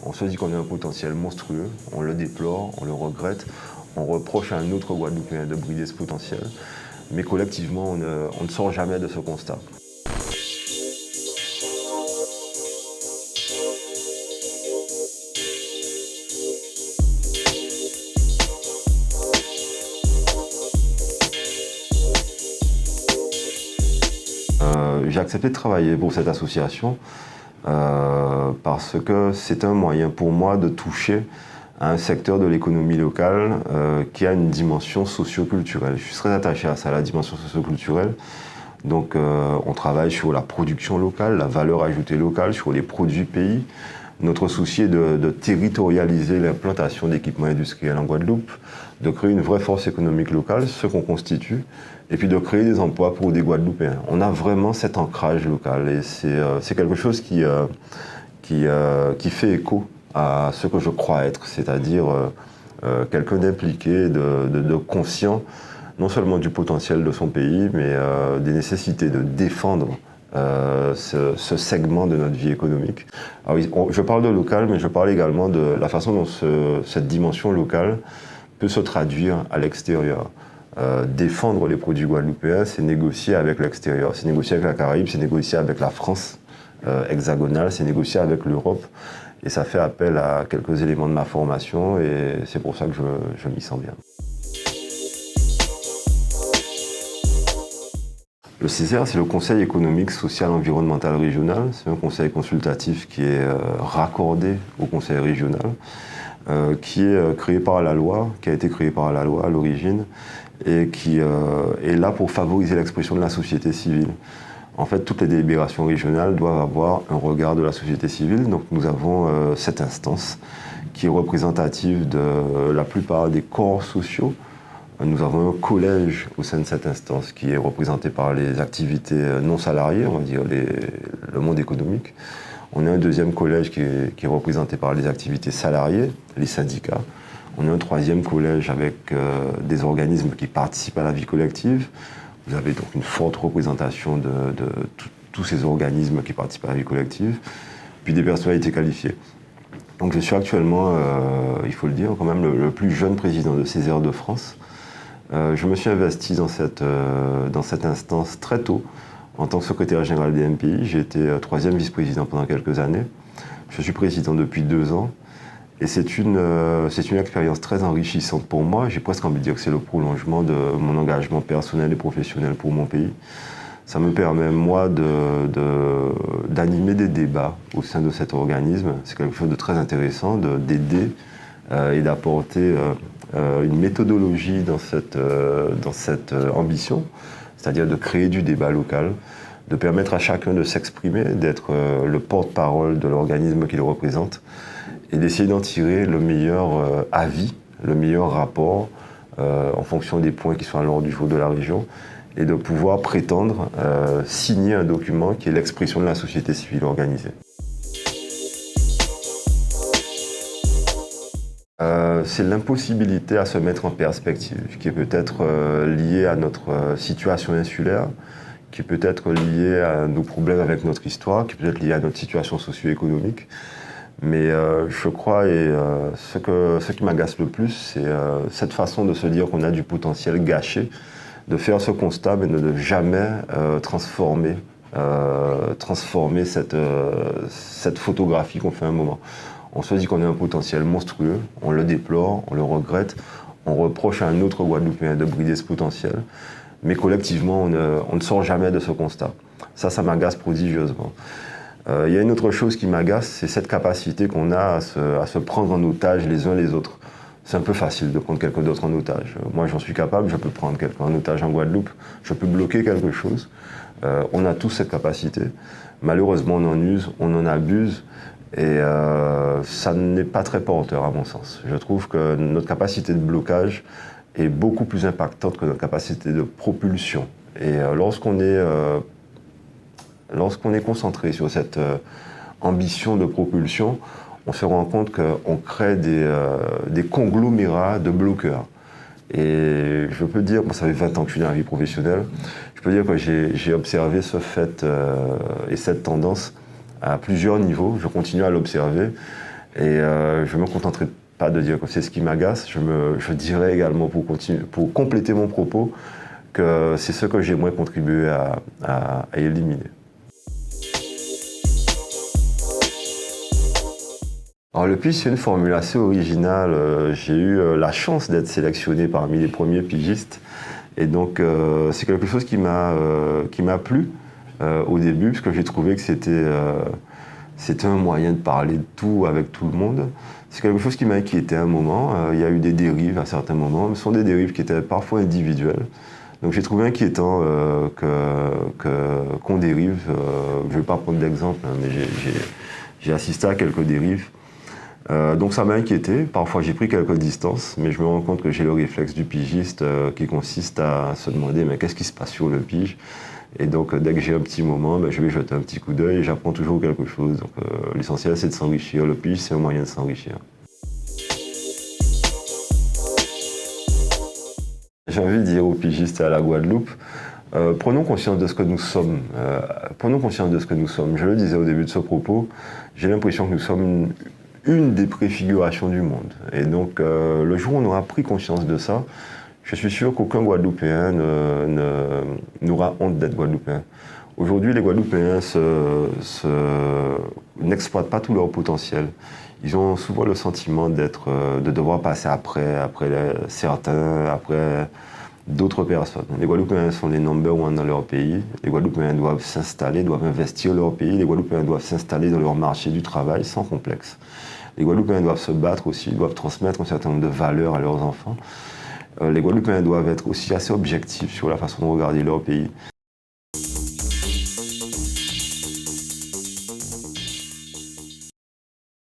On se dit qu'on a un potentiel monstrueux, on le déplore, on le regrette, on reproche à un autre Guadeloupéen de brider ce potentiel, mais collectivement, on ne sort jamais de ce constat. J'ai accepté de travailler pour cette association parce que c'est un moyen pour moi de toucher à un secteur de l'économie locale qui a une dimension socio-culturelle. Je suis très attaché à ça, la dimension socio-culturelle. Donc on travaille sur la production locale, la valeur ajoutée locale, sur les produits pays. Notre souci est de territorialiser l'implantation d'équipements industriels en Guadeloupe, de créer une vraie force économique locale, ce qu'on constitue, et puis de créer des emplois pour des Guadeloupéens. On a vraiment cet ancrage local et c'est quelque chose qui fait écho à ce que je crois être, c'est-à-dire quelqu'un d'impliqué, de conscient, non seulement du potentiel de son pays, mais des nécessités de défendre ce segment de notre vie économique. Alors, je parle de local, mais je parle également de la façon dont cette dimension locale peut se traduire à l'extérieur. Défendre les produits guadeloupéens, c'est négocier avec l'extérieur, c'est négocier avec la Caraïbe, c'est négocier avec la France hexagonale, c'est négocier avec l'Europe. Et ça fait appel à quelques éléments de ma formation et c'est pour ça que je m'y sens bien. Le CESER, c'est le Conseil économique, social, environnemental régional. C'est un conseil consultatif qui est raccordé au conseil régional, qui est créé par la loi, qui a été créé par la loi à l'origine, et qui est là pour favoriser l'expression de la société civile. En fait, toutes les délibérations régionales doivent avoir un regard de la société civile. Donc nous avons cette instance qui est représentative de la plupart des corps sociaux. Nous avons un collège au sein de cette instance qui est représenté par les activités non salariées, on va dire le monde économique. On a un deuxième collège qui est représenté par les activités salariées, les syndicats. On a un troisième collège avec des organismes qui participent à la vie collective. Vous avez donc une forte représentation de tous ces organismes qui participent à la vie collective, puis des personnalités qualifiées. Donc je suis actuellement, il faut le dire, quand même le plus jeune président de CESER de France. Je me suis investi dans cette instance très tôt en tant que secrétaire général des MPI. J'ai été troisième vice-président pendant quelques années. Je suis président depuis 2 ans et c'est une expérience très enrichissante pour moi. J'ai presque envie de dire que c'est le prolongement de mon engagement personnel et professionnel pour mon pays. Ça me permet, moi, d'animer des débats au sein de cet organisme. C'est quelque chose de très intéressant, d'aider et d'apporter une méthodologie dans cette ambition, c'est-à-dire de créer du débat local, de permettre à chacun de s'exprimer, d'être le porte-parole de l'organisme qu'il représente et d'essayer d'en tirer le meilleur avis, le meilleur rapport en fonction des points qui sont à l'ordre du jour de la région et de pouvoir prétendre signer un document qui est l'expression de la société civile organisée. C'est l'impossibilité à se mettre en perspective, qui est peut-être liée à notre situation insulaire, qui est peut-être liée à nos problèmes avec notre histoire, qui est peut-être liée à notre situation socio-économique. Mais je crois, et ce qui m'agace le plus, c'est cette façon de se dire qu'on a du potentiel gâché, de faire ce constat, mais de ne jamais transformer cette photographie qu'on fait à un moment. On se dit qu'on a un potentiel monstrueux, on le déplore, on le regrette, on reproche à un autre Guadeloupéen de brider ce potentiel, mais collectivement, on ne sort jamais de ce constat. Ça m'agace prodigieusement. Il y a une autre chose qui m'agace, c'est cette capacité qu'on a à se prendre en otage les uns les autres. C'est un peu facile de prendre quelqu'un d'autre en otage. Moi, j'en suis capable, je peux prendre quelqu'un en otage en Guadeloupe, je peux bloquer quelque chose. On a tous cette capacité. Malheureusement, on en use, on en abuse. Et ça n'est pas très porteur à mon sens. Je trouve que notre capacité de blocage est beaucoup plus impactante que notre capacité de propulsion. Et lorsqu'on est concentré sur cette ambition de propulsion, on se rend compte qu'on crée des conglomérats de bloqueurs. Et je peux dire, moi ça fait 20 ans que je suis dans la vie professionnelle, je peux dire que j'ai observé ce fait et cette tendance à plusieurs niveaux, je continue à l'observer Et je ne me contenterai pas de dire que c'est ce qui m'agace. Je dirais également, pour compléter mon propos, que c'est ce que j'aimerais contribuer à éliminer. Alors le pitch, c'est une formule assez originale. J'ai eu la chance d'être sélectionné parmi les premiers pigistes. Et donc c'est quelque chose qui m'a plu au début, parce que j'ai trouvé que c'était un moyen de parler de tout avec tout le monde. C'est quelque chose qui m'a inquiété à un moment. Il y a eu des dérives à certains moments, mais ce sont des dérives qui étaient parfois individuelles. Donc j'ai trouvé inquiétant qu'on dérive. Je ne vais pas prendre d'exemple, hein, mais j'ai assisté à quelques dérives. Donc ça m'a inquiété. Parfois j'ai pris quelques distances, mais je me rends compte que j'ai le réflexe du pigiste qui consiste à se demander mais qu'est-ce qui se passe sur le pige. Et donc dès que j'ai un petit moment, je vais jeter un petit coup d'œil et j'apprends toujours quelque chose. Donc l'essentiel c'est de s'enrichir. Le pige c'est un moyen de s'enrichir. J'ai envie de dire aux pigistes et à la Guadeloupe, prenons conscience de ce que nous sommes. Prenons conscience de ce que nous sommes. Je le disais au début de ce propos, j'ai l'impression que nous sommes une des préfigurations du monde. Et donc, le jour où on aura pris conscience de ça, je suis sûr qu'aucun Guadeloupéen n'aura honte d'être Guadeloupéen. Aujourd'hui, les Guadeloupéens n'exploitent pas tout leur potentiel. Ils ont souvent le sentiment de devoir passer après certains, après d'autres personnes. Les Guadeloupéens sont les number one dans leur pays. Les Guadeloupéens doivent s'installer, doivent investir leur pays. Les Guadeloupéens doivent s'installer dans leur marché du travail sans complexe. Les Guadeloupéens doivent se battre aussi, doivent transmettre un certain nombre de valeurs à leurs enfants. Les Guadeloupéens doivent être aussi assez objectifs sur la façon de regarder leur pays.